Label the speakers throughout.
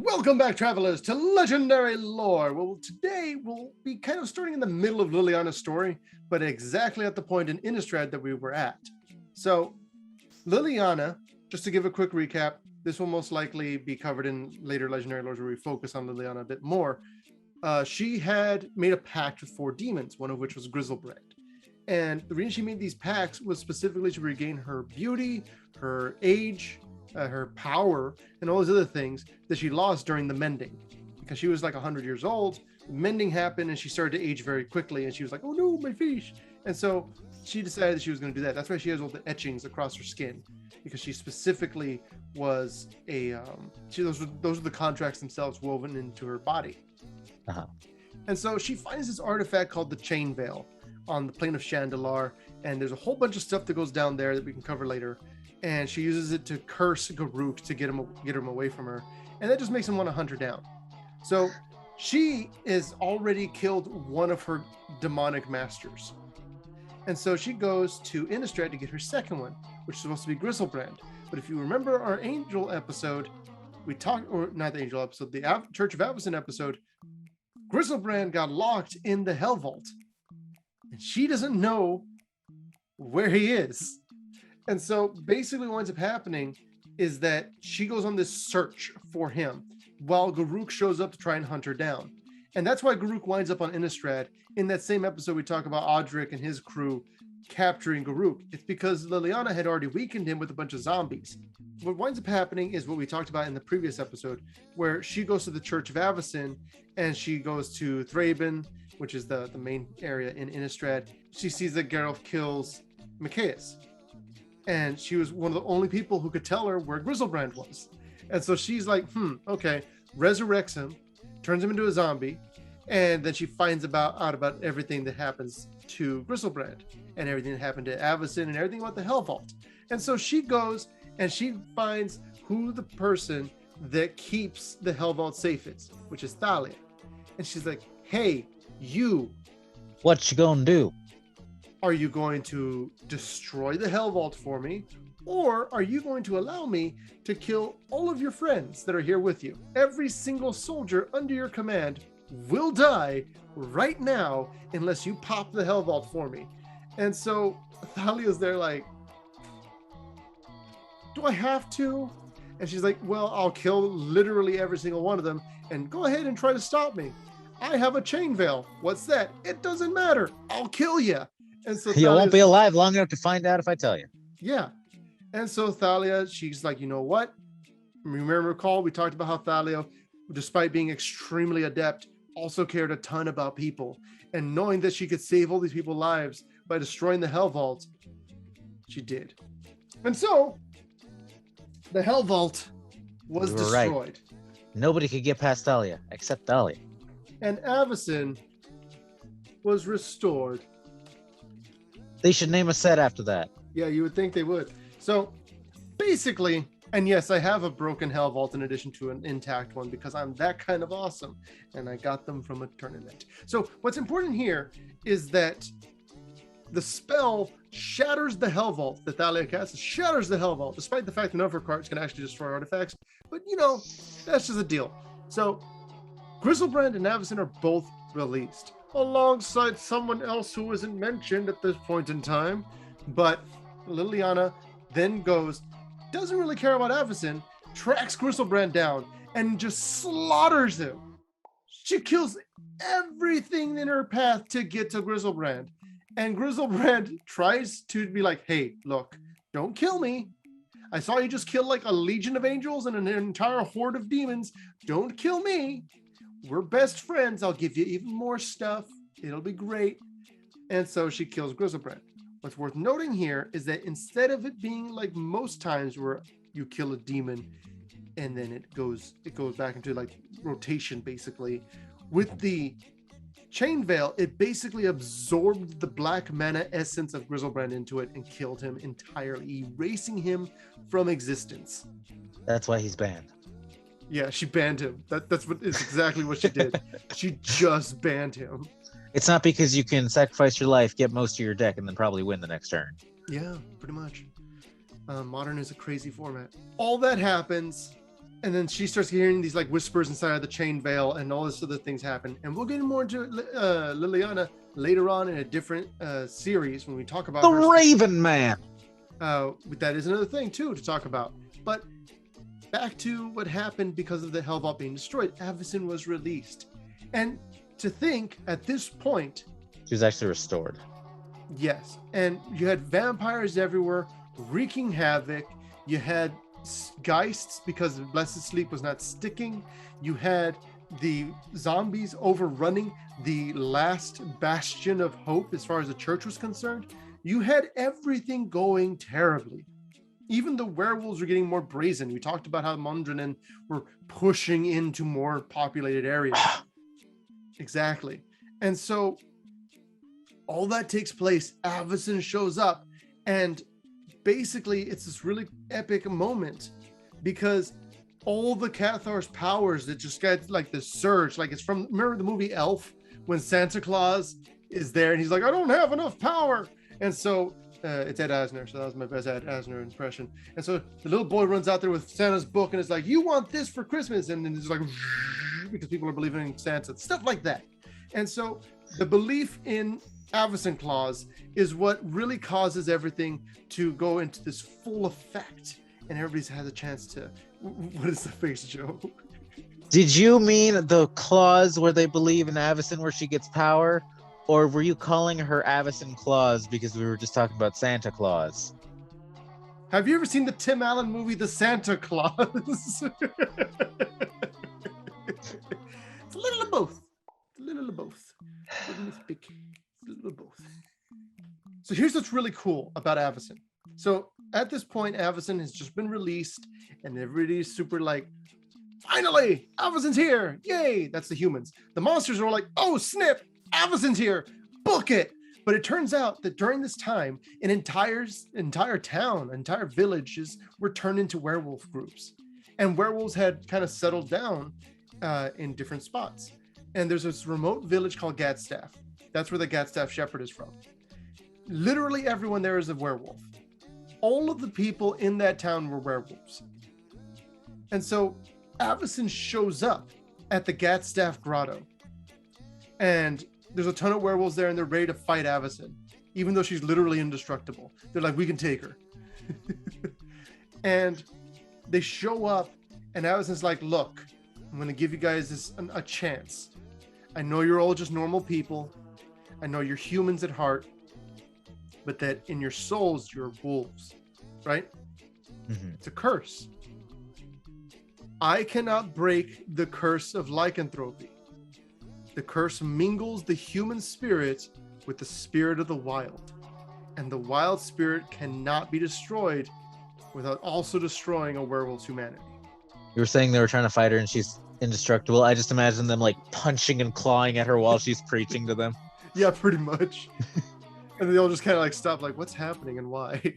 Speaker 1: Welcome back, travelers, to Legendary Lore. Well, today we'll be kind of starting in the middle of Liliana's story, but exactly at the point in Innistrad that we were at. So, Liliana, just to give a quick recap, this will most likely be covered in later Legendary Lores where we focus on Liliana a bit more. She had made a pact with 4 demons, one of which was Grizzlebrand. And the reason she made these pacts was specifically to regain her beauty, her age, her power, and all those other things that she lost during the mending. Because she was like 100 years old, mending happened, and she started to age very quickly, and she was like, oh no, my face. And so she decided that she was going to do that. That's why she has all the etchings across her skin, because she specifically was those are the contracts themselves woven into her body. And so she finds this artifact called the Chain Veil on the plane of Chandelar, and there's a whole bunch of stuff that goes down there that we can cover later. And she uses it to curse Garuk to get him away from her, and that just makes him want to hunt her down. So she has already killed one of her demonic masters, and so she goes to Innistrad to get her second one, which is supposed to be Grizzlebrand. But if you remember our angel episode, we talked, or not the angel episode, the Church of Avacyn episode, Grizzlebrand got locked in the Hell Vault, and she doesn't know where he is. And so basically what ends up happening is that she goes on this search for him while Garuk shows up to try and hunt her down. And that's why Garuk winds up on Innistrad. In that same episode, we talk about Audric and his crew capturing Garuk. It's because Liliana had already weakened him with a bunch of zombies. What winds up happening is what we talked about in the previous episode, where she goes to the Church of Avacyn and she goes to Thraben, which is the main area in Innistrad. She sees that Geralt kills Micaias. And she was one of the only people who could tell her where Grizzlebrand was. And so she's like, okay, resurrects him, turns him into a zombie, and then she finds out about everything that happens to Grizzlebrand and everything that happened to Avacyn and everything about the Hell Vault. And so she goes and she finds who the person that keeps the Hell Vault safe is, which is Thalia. And she's like, hey, you.
Speaker 2: What you gonna do?
Speaker 1: Are you going to destroy the Hell Vault for me? Or are you going to allow me to kill all of your friends that are here with you? Every single soldier under your command will die right now unless you pop the Hell Vault for me. And so Thalia's there like, do I have to? And she's like, well, I'll kill literally every single one of them and go ahead and try to stop me. I have a chain veil. What's that? It doesn't matter. I'll kill you. And so
Speaker 2: you won't be alive long enough to find out if I tell you.
Speaker 1: Yeah. And so Thalia, she's like, you know what? Recall, we talked about how Thalia, despite being extremely adept, also cared a ton about people. And knowing that she could save all these people's lives by destroying the Hell Vault, she did. And so, the Hell Vault was destroyed. Right.
Speaker 2: Nobody could get past Thalia, except Thalia.
Speaker 1: And Avacyn was restored.
Speaker 2: They should name a set after that.
Speaker 1: Yeah, you would think they would. So basically, and yes, I have a broken Hell Vault in addition to an intact one because I'm that kind of awesome. And I got them from a tournament. So what's important here is that the spell shatters the Hell Vault that Thalia casts, shatters the Hell Vault, despite the fact that none of her cards can actually destroy artifacts. But you know, that's just a deal. So Grizzlebrand and Avacyn are both released, alongside someone else who isn't mentioned at this point in time. But Liliana then doesn't really care about Avacyn, tracks Grizzlebrand down, and just slaughters him. She kills everything in her path to get to Grizzlebrand. And Grizzlebrand tries to be like, hey, look, don't kill me. I saw you just kill like a legion of angels and an entire horde of demons. Don't kill me. We're best friends. I'll give you even more stuff. It'll be great. And so she kills Grizzlebrand. What's worth noting here is that instead of it being like most times where you kill a demon and then it goes back into like rotation, basically, with the Chain Veil, it basically absorbed the black mana essence of Grizzlebrand into it and killed him entirely, erasing him from existence.
Speaker 2: That's why he's banned.
Speaker 1: Yeah, she banned him. That's exactly what she did. She just banned him.
Speaker 2: It's not because you can sacrifice your life, get most of your deck, and then probably win the next turn.
Speaker 1: Yeah, pretty much. Modern is a crazy format. All that happens, And then she starts hearing these like whispers inside of the chain veil, and all this other things happen. And we'll get more into Liliana later on in a different series when we talk about
Speaker 2: The
Speaker 1: her.
Speaker 2: Raven Man.
Speaker 1: That is another thing too to talk about. But back to what happened because of the Hell Vault being destroyed. Avacyn was released, and to think at this point,
Speaker 2: She was actually restored.
Speaker 1: yes, and you had vampires everywhere wreaking havoc. You had geists because Blessed Sleep was not sticking. You had the zombies overrunning the last bastion of hope as far as the church was concerned. You had everything going terribly. Even the werewolves were getting more brazen. We talked about how Mondrian were pushing into more populated areas. Exactly. And so all that takes place. Avacyn shows up, and basically it's this really epic moment because all the Cathar's powers that just get like this surge, like it's from, remember the movie Elf when Santa Claus is there and he's like, I don't have enough power. And so it's Ed Asner, so that was my best Ed Asner impression. And so the little boy runs out there with Santa's book and it's like, you want this for Christmas? And then it's like, because people are believing in Santa, stuff like that. And so the belief in Avacyn Claus is what really causes everything to go into this full effect, and everybody has a chance to. What is the face, Joe?
Speaker 2: Did you mean the clause where they believe in Avacyn where she gets power? Or were you calling her Avacyn Claus because we were just talking about Santa Claus?
Speaker 1: Have you ever seen the Tim Allen movie, The Santa Claus? It's a little of both. A little of both. A little of both. So here's what's really cool about Avacyn. So at this point, Avacyn has just been released, and everybody's super like, finally, Avacyn's here. Yay. That's the humans. The monsters are all like, oh, snap. Avacyn's here. Book it. But it turns out that during this time, an entire town, entire villages were turned into werewolf groups. And werewolves had kind of settled down in different spots. And there's this remote village called Gatstaff. That's where the Gatstaff Shepherd is from. Literally everyone there is a werewolf. All of the people in that town were werewolves. And so Avacyn shows up at the Gatstaff Grotto. And there's a ton of werewolves there, and they're ready to fight Avacyn, even though she's literally indestructible. They're like, we can take her. And they show up, and Avacyn's like, look, I'm going to give you guys a chance. I know you're all just normal people. I know you're humans at heart, but that in your souls, you're wolves, right?
Speaker 2: Mm-hmm.
Speaker 1: It's a curse. I cannot break the curse of lycanthropy. The curse mingles the human spirit with the spirit of the wild. And the wild spirit cannot be destroyed without also destroying a werewolf's humanity.
Speaker 2: You were saying they were trying to fight her and she's indestructible. I just imagine them like punching and clawing at her while she's preaching to them.
Speaker 1: Yeah, pretty much. And they all just kind of like stop, like, what's happening and why?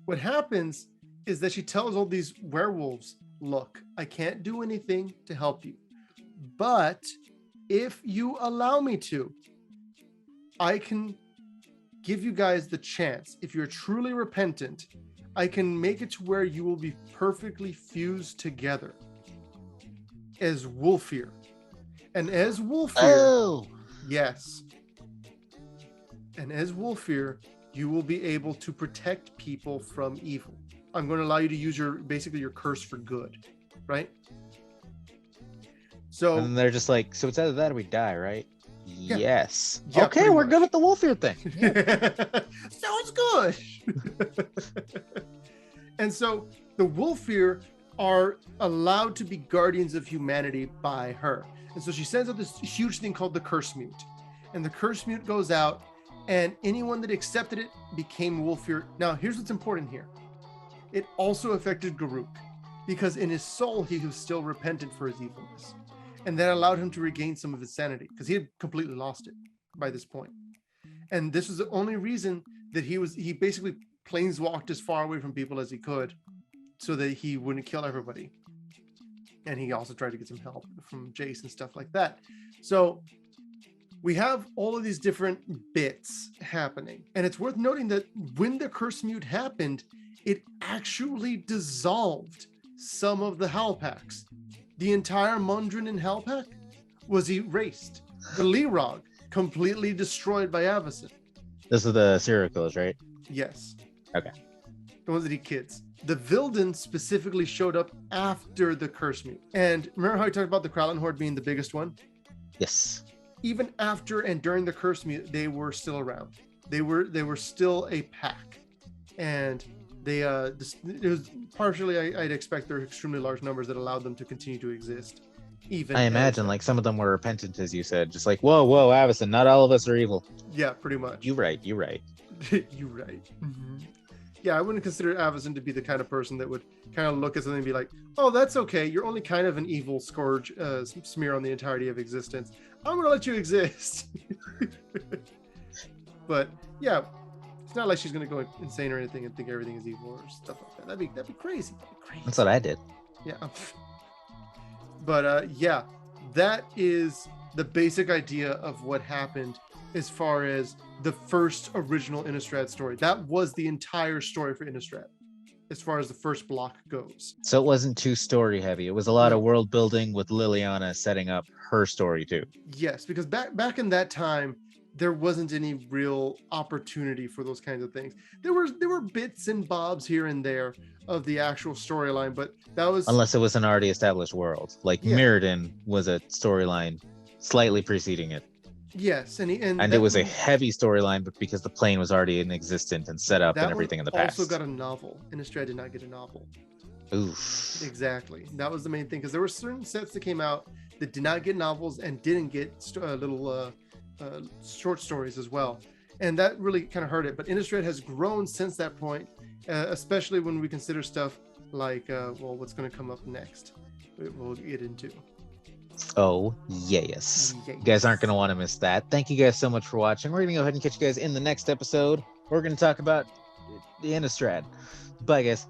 Speaker 1: What happens is that she tells all these werewolves, look, I can't do anything to help you. But if you allow me to, I can give you guys the chance. If you're truly repentant, I can make it to where you will be perfectly fused together as Wolfear. And as Wolfear, yes. And as Wolfear, you will be able to protect people from evil. I'm going to allow you to use basically your curse for good, right? So
Speaker 2: and they're just like, so it's either that or we die, right?
Speaker 1: Yeah.
Speaker 2: Yes.
Speaker 1: Yeah,
Speaker 2: okay, we're
Speaker 1: much.
Speaker 2: good at the Wolfear thing.
Speaker 1: Sounds good. And so the Wolfear are allowed to be guardians of humanity by her. And so she sends out this huge thing called the Curse Mute. And the Curse Mute goes out, and anyone that accepted it became Wolfear. Now, here's what's important here. It also affected Garuk, because in his soul, he was still repentant for his evilness. And that allowed him to regain some of his sanity, because he had completely lost it by this point. And this was the only reason that he basically planeswalked as far away from people as he could so that he wouldn't kill everybody. And he also tried to get some help from Jace and stuff like that. So we have all of these different bits happening. And it's worth noting that when the Curse Mute happened, it actually dissolved some of the Hell Packs. The entire Mundran Hell Pack was erased. The Leerog completely destroyed by Avacyn.
Speaker 2: This is the serial killers, right?
Speaker 1: Yes.
Speaker 2: Okay.
Speaker 1: The ones that eat kids. The Vilden specifically showed up after the Curse Mute. And remember how I talked about the Kralin Horde being the biggest one?
Speaker 2: Yes.
Speaker 1: Even after and during the Curse Mute, they were still around. They were still a pack. And they it was partially I'd expect they're extremely large numbers that allowed them to continue to exist. Even
Speaker 2: I imagine like some of them were repentant, as you said, just like, whoa, Avacyn, not all of us are evil.
Speaker 1: Yeah, pretty much.
Speaker 2: You're right.
Speaker 1: You're right. Mm-hmm. Yeah, I wouldn't consider Avacyn to be the kind of person that would kind of look at something and be like, oh, that's okay. You're only kind of an evil scourge smear on the entirety of existence. I'm going to let you exist. But yeah, it's not like she's going to go insane or anything and think everything is evil or stuff like that. That'd be crazy.
Speaker 2: That's what I did.
Speaker 1: Yeah. But yeah, that is the basic idea of what happened as far as the first original Innistrad story. That was the entire story for Innistrad as far as the first block goes.
Speaker 2: So it wasn't too story heavy. It was a lot of world building with Liliana setting up her story too.
Speaker 1: Yes, because back in that time, there wasn't any real opportunity for those kinds of things. There were bits and bobs here and there of the actual storyline, but that was
Speaker 2: unless it was an already established world. Like Mirrodin was a storyline slightly preceding it.
Speaker 1: Yes, and
Speaker 2: it was a heavy storyline, but because the plane was already in existence and set up and everything in the past.
Speaker 1: Also got a novel. Innistrad did not get a novel.
Speaker 2: Oof.
Speaker 1: Exactly. That was the main thing, because there were certain sets that came out that did not get novels and didn't get little short stories as well, and that really kind of hurt it. But Innistrad has grown since that point, especially when we consider stuff like what's going to come up next. We'll get into.
Speaker 2: Oh, yes. You guys aren't going to want to miss that. Thank you guys so much for watching. We're going to go ahead and catch you guys in the next episode. We're going to talk about the Innistrad. Bye, guys.